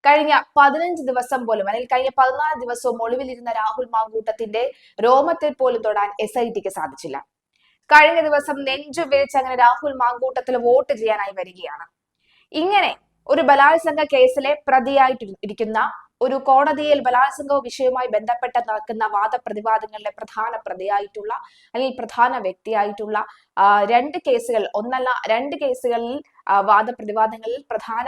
കഴിഞ്ഞ 15 ദിവസം പോലും അല്ലെങ്കിൽ കഴിഞ്ഞ 14 ദിവസവും ഒളിവിലിരുന്ന രാഹുൽ മാങ്കൂട്ടത്തിന്റെ രോമത്തിൽ പോലും തൊടാൻ SITക്ക് സാധിച്ചില്ല. കഴിഞ്ഞ ദിവസം നെഞ്ചു വിരിച്ച് അങ്ങനെ രാഹുൽ മാങ്കൂട്ടത്തിൽ വോട്ട് ചെയ്യാനായി വരികയാണ്. ഇങ്ങനെ ഒരു ബലാത്സംഗ കേസിലെ പ്രതിയായിട്ടിരിക്കുന്ന ഒരു കോടതിയിൽ ബലാത്സംഗ വിഷയവുമായി ബന്ധപ്പെട്ട് നടക്കുന്ന വാദപ്രതിവാദങ്ങളിലെ പ്രധാന പ്രതിയായിട്ടുള്ള അല്ലെങ്കിൽ പ്രധാന വ്യക്തിയായിട്ടുള്ള രണ്ട് കേസുകളിൽ വാദപ്രതിവാദങ്ങളിൽ പ്രധാന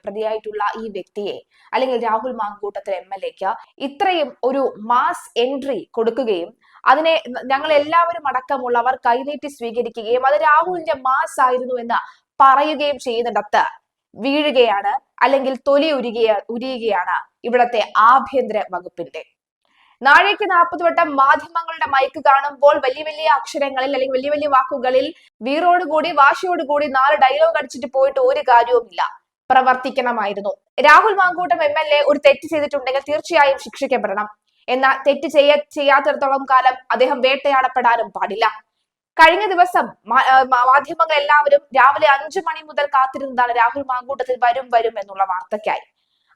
പ്രതിയായിട്ടുള്ള ഈ വ്യക്തിയെ അല്ലെങ്കിൽ രാഹുൽ മാങ്കൂട്ടത്തിൽ MLAക്ക് ഇത്രയും ഒരു മാസ് എൻട്രി കൊടുക്കുകയും അതിനെ ഞങ്ങൾ എല്ലാവരും അടക്കമുള്ളവർ കൈനീട്ടി സ്വീകരിക്കുകയും അത് രാഹുലിന്റെ മാസ് ആയിരുന്നു എന്ന് പറയുകയും ചെയ്യുന്നിടത്ത് വീഴുകയാണ് അല്ലെങ്കിൽ തൊലി ഉരിയുകയാണ് ഇവിടത്തെ ആഭ്യന്തര വകുപ്പിന്റെ. നാഴേക്ക് 40 വട്ടം മാധ്യമങ്ങളുടെ മൈക്ക് കാണുമ്പോൾ വലിയ വലിയ അക്ഷരങ്ങളിൽ അല്ലെങ്കിൽ വലിയ വലിയ വാക്കുകളിൽ വീറോടുകൂടി വാശിയോടുകൂടി 4 ഡയലോഗ് അടിച്ചിട്ട് പോയിട്ട് ഒരു കാര്യവുമില്ല. പ്രവർത്തിക്കണമായിരുന്നു. രാഹുൽ മാങ്കൂട്ടം MLA ഒരു തെറ്റ് ചെയ്തിട്ടുണ്ടെങ്കിൽ തീർച്ചയായും ശിക്ഷിക്കപ്പെടണം. എന്നാൽ തെറ്റ് ചെയ്യാത്തിടത്തോളം കാലം അദ്ദേഹം വേട്ടയാടപ്പെടാനും പാടില്ല. കഴിഞ്ഞ ദിവസം മാധ്യമങ്ങൾ എല്ലാവരും രാവിലെ 5 മണി മുതൽ കാത്തിരുന്നതാണ് രാഹുൽ മാങ്കൂട്ടത്തിൽ വരും എന്നുള്ള വാർത്തയ്ക്കായി.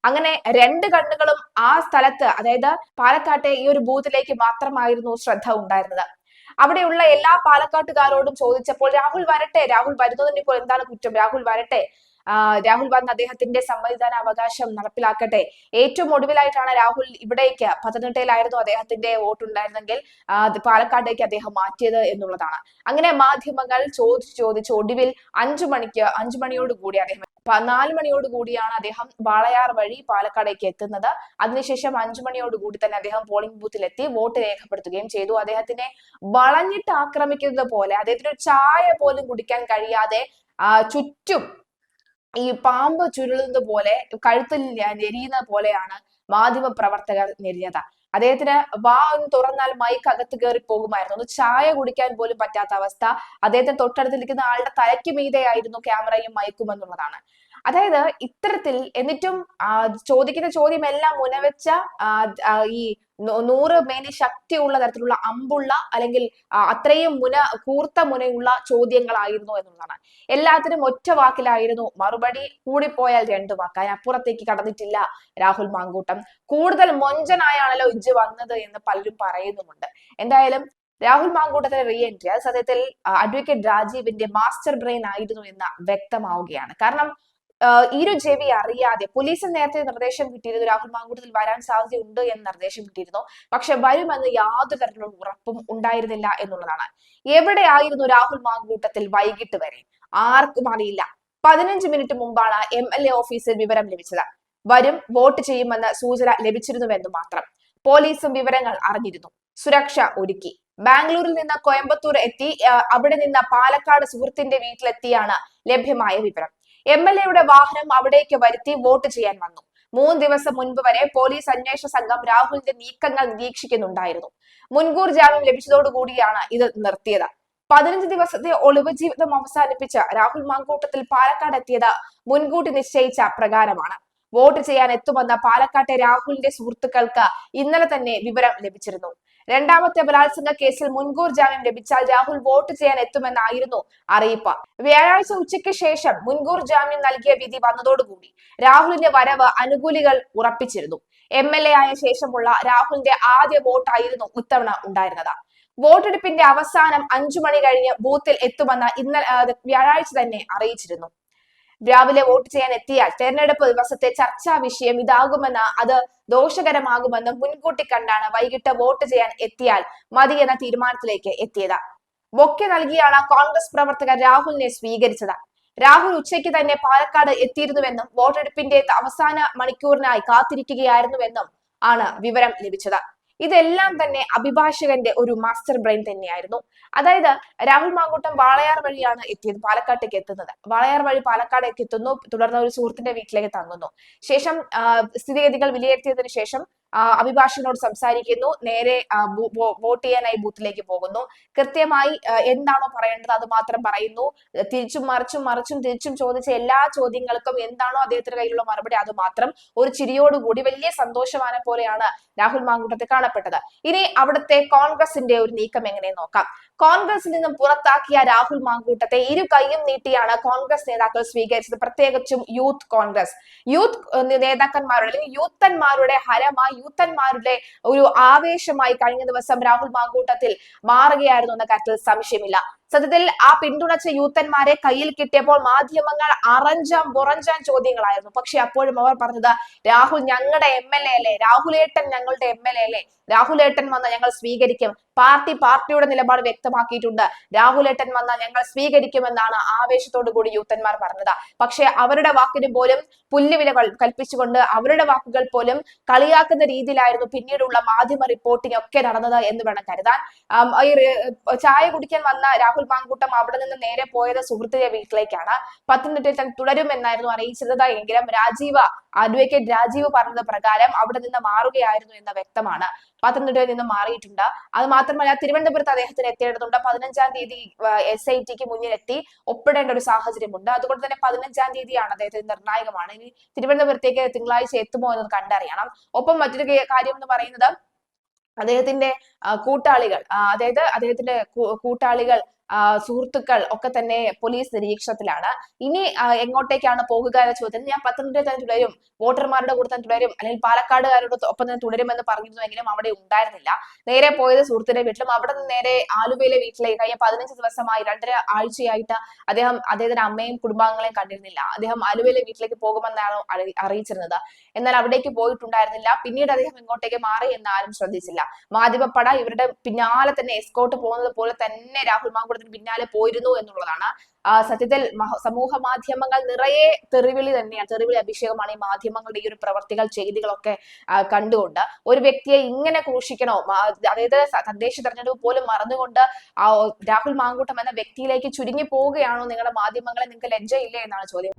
അങ്ങനെ 2 കണ്ണുകളും ആ സ്ഥലത്ത്, അതായത് പാലക്കാട്ടെ ഈ ഒരു ബൂത്തിലേക്ക് മാത്രമായിരുന്നു ശ്രദ്ധ ഉണ്ടായിരുന്നത്. അവിടെയുള്ള എല്ലാ പാലക്കാട്ടുകാരോടും ചോദിച്ചപ്പോൾ രാഹുൽ വരട്ടെ, രാഹുൽ വരുന്നതിന് ഇപ്പോൾ എന്താണ് കുറ്റം, രാഹുൽ വരട്ടെ, രാഹുൽ വന്ന് അദ്ദേഹത്തിന്റെ സമ്മതിദാന അവകാശം നടപ്പിലാക്കട്ടെ. ഏറ്റവും ഒടുവിലായിട്ടാണ് രാഹുൽ ഇവിടേക്ക്, പത്തനംതിട്ടയിലായിരുന്നു അദ്ദേഹത്തിന്റെ വോട്ടുണ്ടായിരുന്നെങ്കിൽ പാലക്കാട്ടേക്ക് അദ്ദേഹം മാറ്റിയത് എന്നുള്ളതാണ്. അങ്ങനെ മാധ്യമങ്ങൾ ചോദിച്ച് ഒടുവിൽ 5 മണിയോടുകൂടി അദ്ദേഹം 4 മണിയോടുകൂടിയാണ് അദ്ദേഹം വാളയാർ വഴി പാലക്കാടേക്ക് എത്തുന്നത്. അതിനുശേഷം 5 മണിയോടുകൂടി തന്നെ അദ്ദേഹം പോളിംഗ് ബൂത്തിലെത്തി വോട്ട് രേഖപ്പെടുത്തുകയും ചെയ്തു. അദ്ദേഹത്തിനെ വളഞ്ഞിട്ട് ആക്രമിക്കുന്നത് പോലെ, അദ്ദേഹത്തിന് ഒരു ചായ പോലും കുടിക്കാൻ കഴിയാതെ ചുറ്റും ഈ പാമ്പ് ചുരുളുന്നത് പോലെ, കഴുത്തിൽ ഞെരിയുന്ന പോലെയാണ് മാധ്യമ പ്രവർത്തകർ ഞെരിഞ്ഞത്. അദ്ദേഹത്തിന് വാ ഒന്ന് തുറന്നാൽ മൈക്ക് അകത്ത് കയറി പോകുമായിരുന്നു. ഒന്ന് ചായ കുടിക്കാൻ പോലും പറ്റാത്ത അവസ്ഥ. അദ്ദേഹത്തിന് തൊട്ടടുത്തിരിക്കുന്ന ആളുടെ തലയ്ക്ക് മീതെയായിരുന്നു ക്യാമറയും മൈക്കും എന്നുള്ളതാണ്. അതായത് ഇത്തരത്തിൽ എന്നിട്ടും ചോദിക്കുന്ന ചോദ്യമെല്ലാം മുനവെച്ച ഈ 100 മേനി ശക്തിയുള്ള തരത്തിലുള്ള അമ്പുള്ള അല്ലെങ്കിൽ അത്രയും കൂർത്ത മുനയുള്ള ചോദ്യങ്ങളായിരുന്നു എന്നുള്ളതാണ്. എല്ലാത്തിനും ഒറ്റ വാക്കിലായിരുന്നു മറുപടി. കൂടിപ്പോയാൽ 2 വാക്ക്, അതിനപ്പുറത്തേക്ക് കടന്നിട്ടില്ല രാഹുൽ മാങ്കൂട്ടം. കൂടുതൽ മൊഞ്ചനായാണല്ലോ ഇജ്ജ് വന്നത് എന്ന് പലരും പറയുന്നുമുണ്ട്. എന്തായാലും രാഹുൽ മാങ്കൂട്ടത്തിന്റെ റീ എൻട്രി അത് സത്യത്തിൽ അഡ്വക്കേറ്റ് രാജീവിന്റെ മാസ്റ്റർ ബ്രെയിൻ ആയിരുന്നു എന്ന് വ്യക്തമാവുകയാണ്. കാരണം ഇരു ചെവി അറിയാതെ പോലീസിന് നേരത്തെ നിർദ്ദേശം കിട്ടിയിരുന്നു, രാഹുൽ മാങ്കൂട്ടത്തിൽ വരാൻ സാധ്യതയുണ്ട് എന്ന് നിർദ്ദേശം കിട്ടിയിരുന്നു. പക്ഷെ വരുമെന്ന് യാതൊരു തരത്തിലുള്ള ഉറപ്പും ഉണ്ടായിരുന്നില്ല എന്നുള്ളതാണ്. എവിടെയായിരുന്നു രാഹുൽ മാങ്കൂട്ടത്തിൽ വൈകിട്ട് വരെ? ആർക്കും അറിയില്ല. 15 മിനിറ്റ് മുമ്പാണ് MLA ഓഫീസിൽ വിവരം ലഭിച്ചത്. വരും, വോട്ട് ചെയ്യുമെന്ന് സൂചന ലഭിച്ചിരുന്നുവെന്ന് മാത്രം. പോലീസും വിവരങ്ങൾ അറിഞ്ഞിരുന്നു, സുരക്ഷ ഒരുക്കി. ബാംഗ്ലൂരിൽ നിന്ന് കോയമ്പത്തൂർ എത്തി, അവിടെ നിന്ന് പാലക്കാട് സുഹൃത്തിന്റെ വീട്ടിലെത്തിയാണ് ലഭ്യമായ വിവരം. MLAയുടെ വാഹനം അവിടേക്ക് വരുത്തി വോട്ട് ചെയ്യാൻ വന്നു. 3 ദിവസം മുൻപ് വരെ പോലീസ് അന്വേഷണ സംഘം രാഹുലിന്റെ നീക്കങ്ങൾ നിരീക്ഷിക്കുന്നുണ്ടായിരുന്നു. മുൻകൂർ ജാമ്യം ലഭിച്ചതോടുകൂടിയാണ് ഇത് നിർത്തിയത്. 15 ദിവസത്തെ ഒളിവ് ജീവിതം അവസാനിപ്പിച്ച രാഹുൽ മാങ്കൂട്ടത്തിൽ പാലക്കാട് എത്തിയത് മുൻകൂട്ടി നിശ്ചയിച്ച പ്രകാരമാണ്. വോട്ട് ചെയ്യാൻ എത്തുമെന്ന പാലക്കാട്ടെ രാഹുലിന്റെ സുഹൃത്തുക്കൾക്ക് ഇന്നലെ തന്നെ വിവരം ലഭിച്ചിരുന്നു. രണ്ടാമത്തെ ബലാത്സംഗ കേസിൽ മുൻകൂർ ജാമ്യം ലഭിച്ചാൽ രാഹുൽ വോട്ട് ചെയ്യാൻ എത്തുമെന്നായിരുന്നു അറിയിപ്പ്. വ്യാഴാഴ്ച ഉച്ചയ്ക്ക് ശേഷം മുൻകൂർ ജാമ്യം നൽകിയ വിധി വന്നതോടുകൂടി രാഹുലിന്റെ വരവ് അനുകൂലികൾ ഉറപ്പിച്ചിരുന്നു. MLA ആയ ശേഷമുള്ള രാഹുലിന്റെ ആദ്യ വോട്ടായിരുന്നു ഇത്തവണ ഉണ്ടായിരുന്നത്. വോട്ടെടുപ്പിന്റെ അവസാനം 5 മണി കഴിഞ്ഞ് ബൂത്തിൽ എത്തുമെന്ന് ഇന്നലെ വ്യാഴാഴ്ച തന്നെ അറിയിച്ചിരുന്നു. രാവിലെ വോട്ട് ചെയ്യാൻ എത്തിയാൽ തെരഞ്ഞെടുപ്പ് ദിവസത്തെ ചർച്ചാ വിഷയം ഇതാകുമെന്ന്, അത് ദോഷകരമാകുമെന്ന് മുൻകൂട്ടി കണ്ടാണ് വൈകിട്ട് വോട്ട് ചെയ്യാൻ എത്തിയാൽ മതി എന്ന തീരുമാനത്തിലേക്ക് എത്തിയത്. ബൊക്കെ നൽകിയാണ് കോൺഗ്രസ് പ്രവർത്തകർ രാഹുലിനെ സ്വീകരിച്ചത്. രാഹുൽ ഉച്ചയ്ക്ക് തന്നെ പാലക്കാട് എത്തിയിരുന്നുവെന്നും വോട്ടെടുപ്പിന്റെ അവസാന മണിക്കൂറിനായി കാത്തിരിക്കുകയായിരുന്നുവെന്നും ആണ് വിവരം ലഭിച്ചത്. ഇതെല്ലാം തന്നെ അഭിഭാഷകന്റെ ഒരു മാസ്റ്റർ ബ്രെയിൻ തന്നെയായിരുന്നു. അതായത് രാഹുൽ മാങ്കൂട്ടം വാളയാർ വഴിയാണ് എത്തിയത്, പാലക്കാട്ടേക്ക് എത്തുന്നത്. വാളയാർ വഴി പാലക്കാടേക്ക് എത്തുന്നു, തുടർന്ന് ഒരു സുഹൃത്തിന്റെ വീട്ടിലേക്ക് തങ്ങുന്നു. ശേഷം സ്ഥിതിഗതികൾ വിലയിരുത്തിയതിനു ശേഷം അഭിഭാഷകനോട് സംസാരിക്കുന്നു, നേരെ വോട്ട് ചെയ്യാനായി ബൂത്തിലേക്ക് പോകുന്നു. കൃത്യമായി എന്താണോ പറയേണ്ടത് അത് മാത്രം പറയുന്നു. തിരിച്ചും മറിച്ചും തിരിച്ചും ചോദിച്ച എല്ലാ ചോദ്യങ്ങൾക്കും എന്താണോ അദ്ദേഹത്തിന്റെ കയ്യിലുള്ള മറുപടി അത് മാത്രം. ഒരു ചിരിയോടുകൂടി വലിയ സന്തോഷവാനെ പോലെയാണ് രാഹുൽ മാങ്കൂട്ടത്തിൽ കാണപ്പെട്ടത്. ഇനി അവിടുത്തെ കോൺഗ്രസിന്റെ ഒരു നീക്കം എങ്ങനെ നോക്കാം. കോൺഗ്രസിൽ നിന്നും പുറത്താക്കിയ രാഹുൽ മാങ്കൂട്ടത്തെ ഇരു കൈയും നീട്ടിയാണ് കോൺഗ്രസ് നേതാക്കൾ സ്വീകരിച്ചത്. പ്രത്യേകിച്ചും യൂത്ത് കോൺഗ്രസ് നേതാക്കന്മാരുടെ അല്ലെങ്കിൽ യൂത്തന്മാരുടെ ഹരമായി, യൂത്തന്മാരുടെ ഒരു ആവേശമായി കഴിഞ്ഞ ദിവസം രാഹുൽ മാങ്കൂട്ടത്തിൽ മാറുകയായിരുന്നു എന്ന കാര്യത്തിൽ സംശയമില്ല. സത്യത്തിൽ ആ പിന്തുണച്ച യൂത്തന്മാരെ കയ്യിൽ കിട്ടിയപ്പോൾ മാധ്യമങ്ങൾ പുറഞ്ചാൻ ചോദ്യങ്ങളായിരുന്നു. പക്ഷെ അപ്പോഴും അവർ പറഞ്ഞത് രാഹുൽ ഞങ്ങളുടെ MLA അല്ലേ, രാഹുലേട്ടൻ ഞങ്ങളുടെ MLA അല്ലേ, രാഹുലേട്ടൻ വന്ന ഞങ്ങൾ സ്വീകരിക്കും, പാർട്ടിയുടെ നിലപാട് വ്യക്തമാക്കിയിട്ടുണ്ട്, രാഹുലേട്ടൻ വന്ന ഞങ്ങൾ സ്വീകരിക്കുമെന്നാണ് ആവേശത്തോടു കൂടി യൂത്തന്മാർ പറഞ്ഞത്. പക്ഷെ അവരുടെ വാക്കിന് പോലും പുല്ലുവിലകൾ കൽപ്പിച്ചുകൊണ്ട് അവരുടെ വാക്കുകൾ പോലും കളിയാക്കുന്ന രീതിയിലായിരുന്നു പിന്നീടുള്ള മാധ്യമ റിപ്പോർട്ടിംഗ് ഒക്കെ നടന്നത് എന്ന് വേണം കരുതാൻ. ചായ കുടിക്കാൻ വന്ന രാഹുൽ മാങ്കൂട്ടം അവിടെ നിന്ന് നേരെ പോയത് സുഹൃത്തിന്റെ വീട്ടിലേക്കാണ്. പത്തനംതിട്ടയിൽ താൻ തുടരുമെന്നായിരുന്നു അറിയിച്ചിരുന്നത്. എങ്കിലും അഡ്വക്കേറ്റ് രാജീവ് പറഞ്ഞത് പ്രകാരം അവിടെ നിന്ന് മാറുകയായിരുന്നു എന്ന് വ്യക്തമാണ്. പത്തനംതിട്ടയിൽ നിന്ന് മാറിയിട്ടുണ്ട്. അത് മാത്രമല്ല തിരുവനന്തപുരത്ത് അദ്ദേഹത്തിന് എത്തേണ്ടതുണ്ട്. 15-ാം തീയതി SITക്ക് മുന്നിലെത്തി ഒപ്പിടേണ്ട ഒരു സാഹചര്യമുണ്ട്. അതുകൊണ്ട് തന്നെ 15-ാം തീയതിയാണ് അദ്ദേഹത്തിന് നിർണായകമാണ്. ഇനി തിരുവനന്തപുരത്തേക്ക് തിങ്കളാഴ്ച എത്തുമോ എന്ന് കണ്ടറിയണം. ഒപ്പം മറ്റൊരു കാര്യം എന്ന് പറയുന്നത് അദ്ദേഹത്തിന്റെ കൂട്ടാളികൾ, അതായത് അദ്ദേഹത്തിന്റെ കൂട്ടാളികൾ, സുഹൃത്തുക്കൾ ഒക്കെ തന്നെ പോലീസ് നിരീക്ഷണത്തിലാണ്. ഇനി എങ്ങോട്ടേക്കാണ് പോകുക എന്ന ചോദ്യം ഞാൻ പത്തനംതിട്ടയിൽ തന്നെ തുടരും, വോട്ടർമാരുടെ കൂടെ തന്നെ തുടരും, അല്ലെങ്കിൽ പാലക്കാടുകാരുടെ ഒപ്പം തന്നെ തുടരുമെന്ന് പറഞ്ഞിരുന്നുവെങ്കിലും അവിടെ ഉണ്ടായിരുന്നില്ല. നേരെ പോയത് സുഹൃത്തിന്റെ വീട്ടിലും അവിടെ നിന്ന് നേരെ ആലുവയിലെ വീട്ടിലേക്ക്. കഴിഞ്ഞ 15 ദിവസമായി 2.5 ആഴ്ചയായിട്ട് അദ്ദേഹത്തിന്റെ അമ്മയും കുടുംബാംഗങ്ങളെയും കണ്ടിരുന്നില്ല. അദ്ദേഹം ആലുവയിലെ വീട്ടിലേക്ക് പോകുമെന്നാണ് അറിയിച്ചിരുന്നത്. എന്നാൽ അവിടേക്ക് പോയിട്ടുണ്ടായിരുന്നില്ല. പിന്നീട് അദ്ദേഹം ഇങ്ങോട്ടേക്ക് മാറി എന്ന് ആരും ശ്രദ്ധിച്ചില്ല. മാധ്യമപ്പട ഇവരുടെ പിന്നാലെ തന്നെ എസ്കോർട്ട് പോകുന്നത് പോലെ തന്നെ രാഹുൽ മാങ്കൂട്ടത്തിന് പിന്നാലെ പോയിരുന്നു എന്നുള്ളതാണ്. സത്യത്തിൽ സമൂഹ മാധ്യമങ്ങൾ നിറയെ തെറിവിളി തന്നെയാണ്, തെറിവിളി അഭിഷേകമാണ് ഈ മാധ്യമങ്ങളുടെ ഈ ഒരു പ്രവർത്തികൾ, ചെയ്തികളൊക്കെ കണ്ടുകൊണ്ട്. ഒരു വ്യക്തിയെ ഇങ്ങനെ ക്രൂശിക്കണോ? അതായത് തദ്ദേശ തെരഞ്ഞെടുപ്പ് പോലും മറന്നുകൊണ്ട് രാഹുൽ മാങ്കൂട്ടം എന്ന വ്യക്തിയിലേക്ക് ചുരുങ്ങി പോവുകയാണോ നിങ്ങളുടെ മാധ്യമങ്ങളെ? നിങ്ങൾക്ക് ലജ്ജയില്ലേ എന്നാണ് ചോദ്യം.